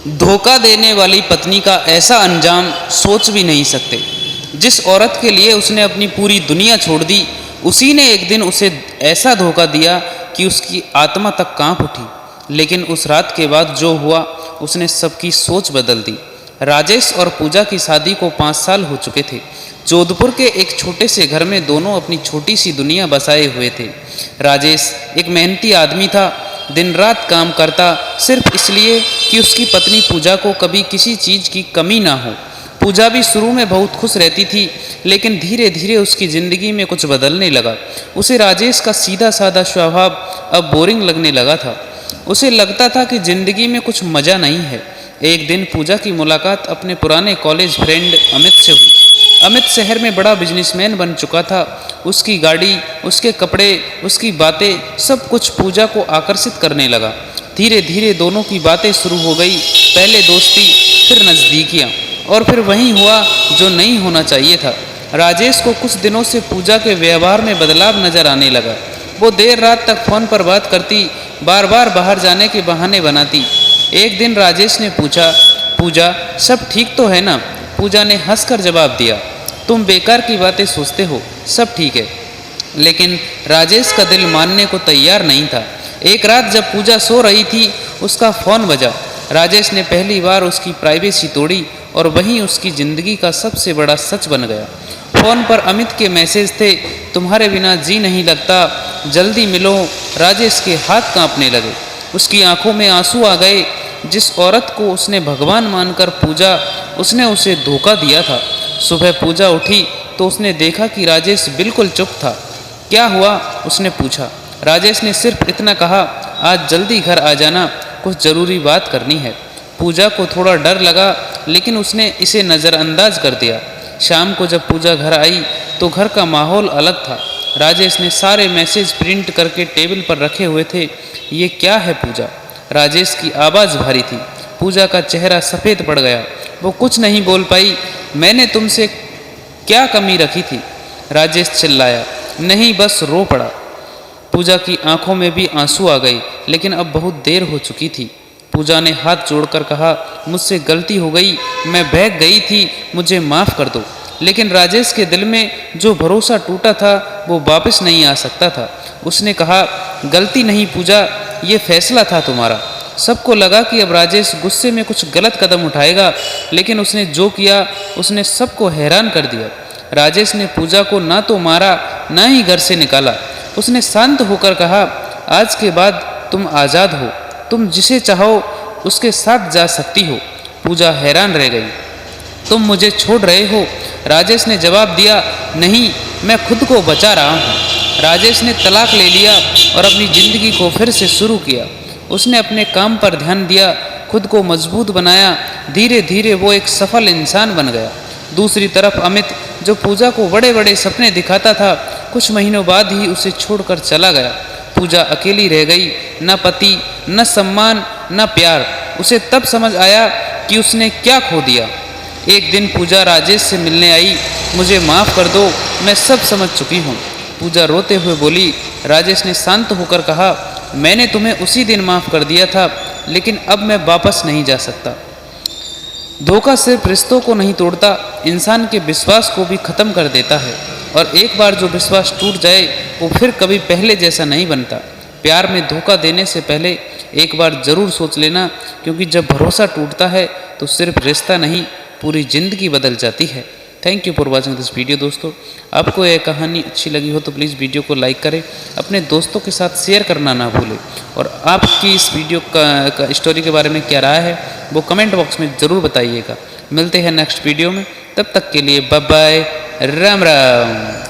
धोखा देने वाली पत्नी का ऐसा अंजाम सोच भी नहीं सकते। जिस औरत के लिए उसने अपनी पूरी दुनिया छोड़ दी, उसी ने एक दिन उसे ऐसा धोखा दिया कि उसकी आत्मा तक कांप उठी। लेकिन उस रात के बाद जो हुआ, उसने सबकी सोच बदल दी। राजेश और पूजा की शादी को 5 साल हो चुके थे। जोधपुर के एक छोटे से घर में दोनों अपनी छोटी सी दुनिया बसाए हुए थे। राजेश एक मेहनती आदमी था, दिन रात काम करता सिर्फ इसलिए कि उसकी पत्नी पूजा को कभी किसी चीज़ की कमी ना हो। पूजा भी शुरू में बहुत खुश रहती थी, लेकिन धीरे धीरे उसकी ज़िंदगी में कुछ बदलने लगा। उसे राजेश का सीधा साधा स्वभाव अब बोरिंग लगने लगा था। उसे लगता था कि ज़िंदगी में कुछ मज़ा नहीं है। एक दिन पूजा की मुलाकात अपने पुराने कॉलेज फ्रेंड अमित से हुई। अमित शहर में बड़ा बिजनेसमैन बन चुका था। उसकी गाड़ी, उसके कपड़े, उसकी बातें, सब कुछ पूजा को आकर्षित करने लगा। धीरे धीरे दोनों की बातें शुरू हो गई। पहले दोस्ती, फिर नज़दीकियाँ, और फिर वही हुआ जो नहीं होना चाहिए था। राजेश को कुछ दिनों से पूजा के व्यवहार में बदलाव नजर आने लगा। वो देर रात तक फ़ोन पर बात करती, बार बार बाहर जाने के बहाने बनाती। एक दिन राजेश ने पूछा, पूजा सब ठीक तो है ना? पूजा ने हंसकर जवाब दिया, तुम बेकार की बातें सोचते हो, सब ठीक है। लेकिन राजेश का दिल मानने को तैयार नहीं था। एक रात जब पूजा सो रही थी, उसका फ़ोन बजा। राजेश ने पहली बार उसकी प्राइवेसी तोड़ी और वहीं उसकी ज़िंदगी का सबसे बड़ा सच बन गया। फ़ोन पर अमित के मैसेज थे, तुम्हारे बिना जी नहीं लगता, जल्दी मिलो। राजेश के हाथ कांपने लगे, उसकी आंखों में आंसू आ गए। जिस औरत को उसने भगवान मानकर पूजा, उसने उसे धोखा दिया था। सुबह पूजा उठी तो उसने देखा कि राजेश बिल्कुल चुप था। क्या हुआ? उसने पूछा। राजेश ने सिर्फ इतना कहा, आज जल्दी घर आ जाना, कुछ ज़रूरी बात करनी है। पूजा को थोड़ा डर लगा, लेकिन उसने इसे नज़रअंदाज कर दिया। शाम को जब पूजा घर आई तो घर का माहौल अलग था। राजेश ने सारे मैसेज प्रिंट करके टेबल पर रखे हुए थे। ये क्या है पूजा? राजेश की आवाज़ भारी थी। पूजा का चेहरा सफ़ेद पड़ गया। वो कुछ नहीं बोल पाई। मैंने तुमसे क्या कमी रखी थी? राजेश चिल्लाया। नहीं, बस रो पड़ा। पूजा की आंखों में भी आंसू आ गए, लेकिन अब बहुत देर हो चुकी थी। पूजा ने हाथ जोड़कर कहा, मुझसे गलती हो गई, मैं बहक गई थी, मुझे माफ़ कर दो। लेकिन राजेश के दिल में जो भरोसा टूटा था, वो वापस नहीं आ सकता था। उसने कहा, गलती नहीं पूजा, ये फैसला था तुम्हारा। सबको लगा कि अब राजेश गुस्से में कुछ गलत कदम उठाएगा, लेकिन उसने जो किया, उसने सबको हैरान कर दिया। राजेश ने पूजा को ना तो मारा, ना ही घर से निकाला। उसने शांत होकर कहा, आज के बाद तुम आज़ाद हो, तुम जिसे चाहो उसके साथ जा सकती हो। पूजा हैरान रह गई। तुम मुझे छोड़ रहे हो? राजेश ने जवाब दिया, नहीं, मैं खुद को बचा रहा हूँ। राजेश ने तलाक ले लिया और अपनी ज़िंदगी को फिर से शुरू किया। उसने अपने काम पर ध्यान दिया, खुद को मजबूत बनाया। धीरे धीरे वो एक सफल इंसान बन गया। दूसरी तरफ अमित, जो पूजा को बड़े बड़े सपने दिखाता था, कुछ महीनों बाद ही उसे छोड़कर चला गया। पूजा अकेली रह गई, न पति, न सम्मान, न प्यार। उसे तब समझ आया कि उसने क्या खो दिया। एक दिन पूजा राजेश से मिलने आई। मुझे माफ़ कर दो, मैं सब समझ चुकी हूँ। पूजा रोते हुए बोली। राजेश ने शांत होकर कहा, मैंने तुम्हें उसी दिन माफ़ कर दिया था, लेकिन अब मैं वापस नहीं जा सकता। धोखा सिर्फ रिश्तों को नहीं तोड़ता, इंसान के विश्वास को भी ख़त्म कर देता है। और एक बार जो विश्वास टूट जाए, वो फिर कभी पहले जैसा नहीं बनता। प्यार में धोखा देने से पहले एक बार ज़रूर सोच लेना, क्योंकि जब भरोसा टूटता है तो सिर्फ रिश्ता नहीं, पूरी ज़िंदगी बदल जाती है। Thank you for watching this video. दोस्तों, आपको यह कहानी अच्छी लगी हो तो प्लीज़ वीडियो को लाइक करें, अपने दोस्तों के साथ शेयर करना ना भूलें, और आपकी इस वीडियो का स्टोरी के बारे में क्या राय है वो कमेंट बॉक्स में ज़रूर बताइएगा। मिलते हैं नेक्स्ट वीडियो में, तब तक के लिए बाय बाय, राम राम।